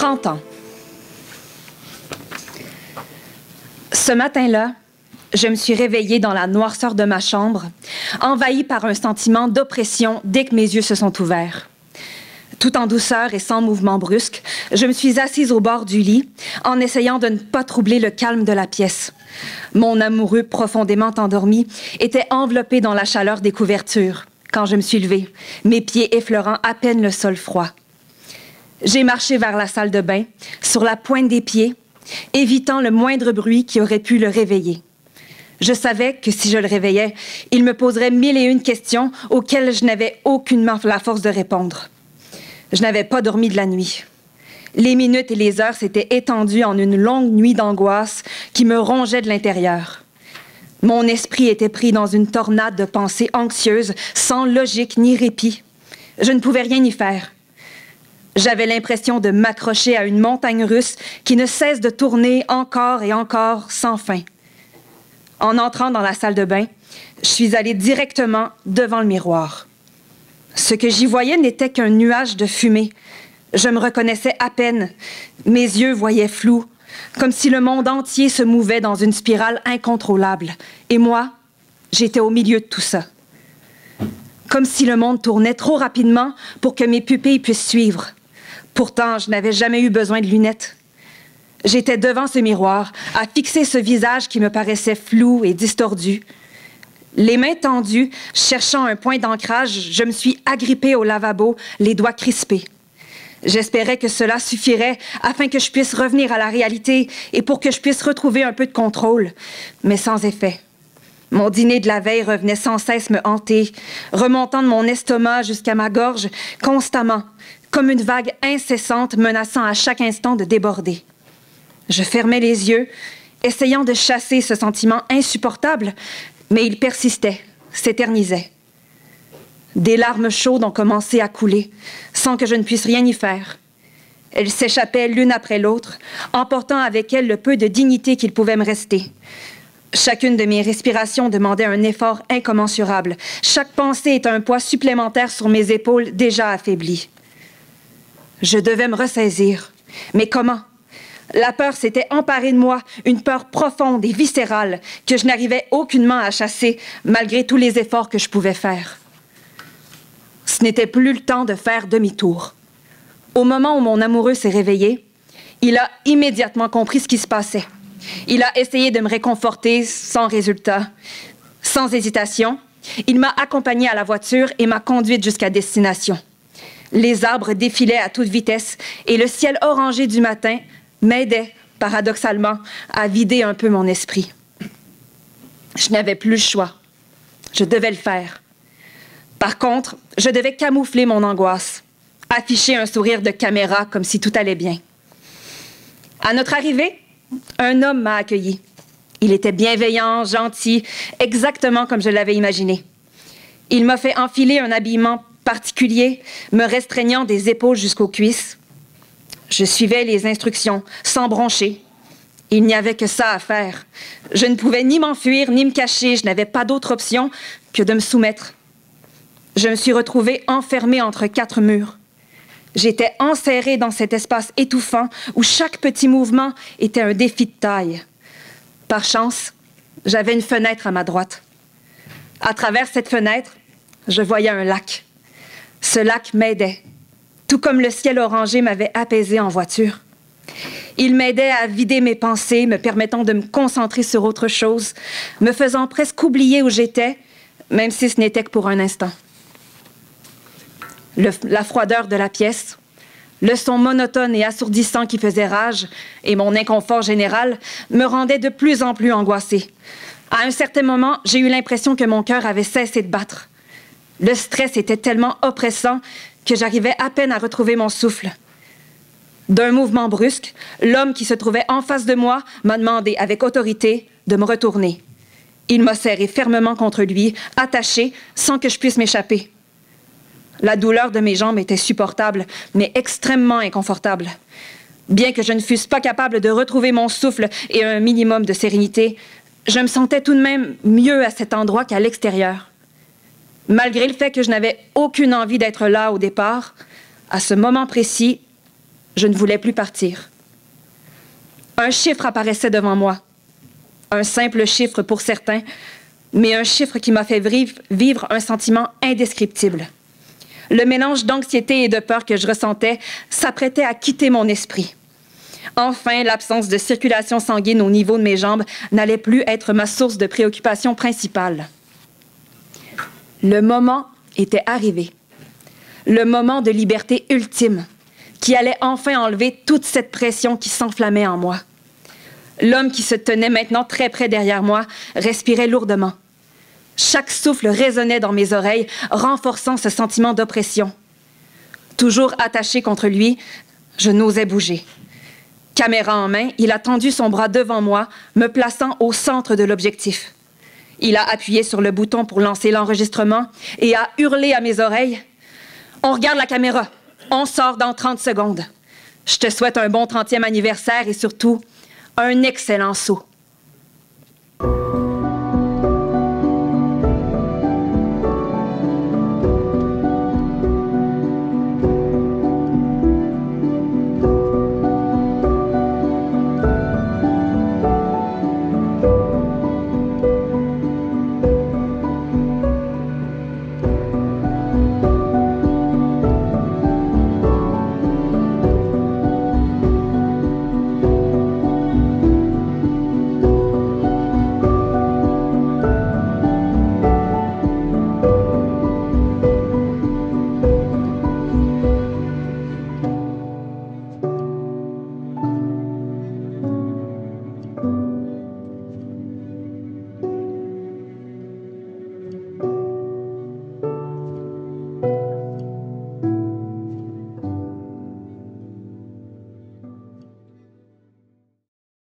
30 ans. Ce matin-là, je me suis réveillée dans la noirceur de ma chambre, envahie par un sentiment d'oppression dès que mes yeux se sont ouverts. Tout en douceur et sans mouvement brusque, je me suis assise au bord du lit, en essayant de ne pas troubler le calme de la pièce. Mon amoureux, profondément endormi, était enveloppé dans la chaleur des couvertures quand je me suis levée, mes pieds effleurant à peine le sol froid. J'ai marché vers la salle de bain, sur la pointe des pieds, évitant le moindre bruit qui aurait pu le réveiller. Je savais que si je le réveillais, il me poserait 1001 questions auxquelles je n'avais aucunement la force de répondre. Je n'avais pas dormi de la nuit. Les minutes et les heures s'étaient étendues en une longue nuit d'angoisse qui me rongeait de l'intérieur. Mon esprit était pris dans une tornade de pensées anxieuses, sans logique ni répit. Je ne pouvais rien y faire. J'avais l'impression de m'accrocher à une montagne russe qui ne cesse de tourner encore et encore sans fin. En entrant dans la salle de bain, je suis allée directement devant le miroir. Ce que j'y voyais n'était qu'un nuage de fumée. Je me reconnaissais à peine. Mes yeux voyaient flou, comme si le monde entier se mouvait dans une spirale incontrôlable. Et moi, j'étais au milieu de tout ça. Comme si le monde tournait trop rapidement pour que mes pupilles puissent suivre. Pourtant, je n'avais jamais eu besoin de lunettes. J'étais devant ce miroir, à fixer ce visage qui me paraissait flou et distordu. Les mains tendues, cherchant un point d'ancrage, je me suis agrippée au lavabo, les doigts crispés. J'espérais que cela suffirait afin que je puisse revenir à la réalité et pour que je puisse retrouver un peu de contrôle, mais sans effet. Mon dîner de la veille revenait sans cesse me hanter, remontant de mon estomac jusqu'à ma gorge constamment, comme une vague incessante menaçant à chaque instant de déborder. Je fermais les yeux, essayant de chasser ce sentiment insupportable, mais il persistait, s'éternisait. Des larmes chaudes ont commencé à couler, sans que je ne puisse rien y faire. Elles s'échappaient l'une après l'autre, emportant avec elles le peu de dignité qu'il pouvait me rester. Chacune de mes respirations demandait un effort incommensurable. Chaque pensée était un poids supplémentaire sur mes épaules déjà affaiblies. Je devais me ressaisir. Mais comment? La peur s'était emparée de moi, une peur profonde et viscérale que je n'arrivais aucunement à chasser, malgré tous les efforts que je pouvais faire. Ce n'était plus le temps de faire demi-tour. Au moment où mon amoureux s'est réveillé, il a immédiatement compris ce qui se passait. Il a essayé de me réconforter sans résultat. Sans hésitation, il m'a accompagnée à la voiture et m'a conduite jusqu'à destination. Les arbres défilaient à toute vitesse et le ciel orangé du matin m'aidait, paradoxalement, à vider un peu mon esprit. Je n'avais plus le choix. Je devais le faire. Par contre, je devais camoufler mon angoisse, afficher un sourire de caméra comme si tout allait bien. À notre arrivée, un homme m'a accueilli. Il était bienveillant, gentil, exactement comme je l'avais imaginé. Il m'a fait enfiler un habillement particulier, me restreignant des épaules jusqu'aux cuisses. Je suivais les instructions, sans broncher. Il n'y avait que ça à faire. Je ne pouvais ni m'enfuir, ni me cacher. Je n'avais pas d'autre option que de me soumettre. Je me suis retrouvée enfermée entre 4 murs. J'étais enserrée dans cet espace étouffant où chaque petit mouvement était un défi de taille. Par chance, j'avais une fenêtre à ma droite. À travers cette fenêtre, je voyais un lac. Ce lac m'aidait, tout comme le ciel orangé m'avait apaisé en voiture. Il m'aidait à vider mes pensées, me permettant de me concentrer sur autre chose, me faisant presque oublier où j'étais, même si ce n'était que pour un instant. La froideur de la pièce, le son monotone et assourdissant qui faisait rage et mon inconfort général me rendaient de plus en plus angoissée. À un certain moment, j'ai eu l'impression que mon cœur avait cessé de battre. Le stress était tellement oppressant que j'arrivais à peine à retrouver mon souffle. D'un mouvement brusque, l'homme qui se trouvait en face de moi m'a demandé avec autorité de me retourner. Il m'a serré fermement contre lui, attaché, sans que je puisse m'échapper. La douleur de mes jambes était supportable, mais extrêmement inconfortable. Bien que je ne fusse pas capable de retrouver mon souffle et un minimum de sérénité, je me sentais tout de même mieux à cet endroit qu'à l'extérieur. Malgré le fait que je n'avais aucune envie d'être là au départ, à ce moment précis, Je ne voulais plus partir. Un chiffre apparaissait devant moi. Un simple chiffre pour certains, mais un chiffre qui m'a fait vivre un sentiment indescriptible. Le mélange d'anxiété et de peur que je ressentais s'apprêtait à quitter mon esprit. Enfin, l'absence de circulation sanguine au niveau de mes jambes n'allait plus être ma source de préoccupation principale. Le moment était arrivé. Le moment de liberté ultime, qui allait enfin enlever toute cette pression qui s'enflammait en moi. L'homme qui se tenait maintenant très près derrière moi respirait lourdement. Chaque souffle résonnait dans mes oreilles, renforçant ce sentiment d'oppression. Toujours attaché contre lui, je n'osais bouger. Caméra en main, il a tendu son bras devant moi, me plaçant au centre de l'objectif. Il a appuyé sur le bouton pour lancer l'enregistrement et a hurlé à mes oreilles. « On regarde la caméra. On sort dans 30 secondes. Je te souhaite un bon 30e anniversaire et surtout, un excellent saut. »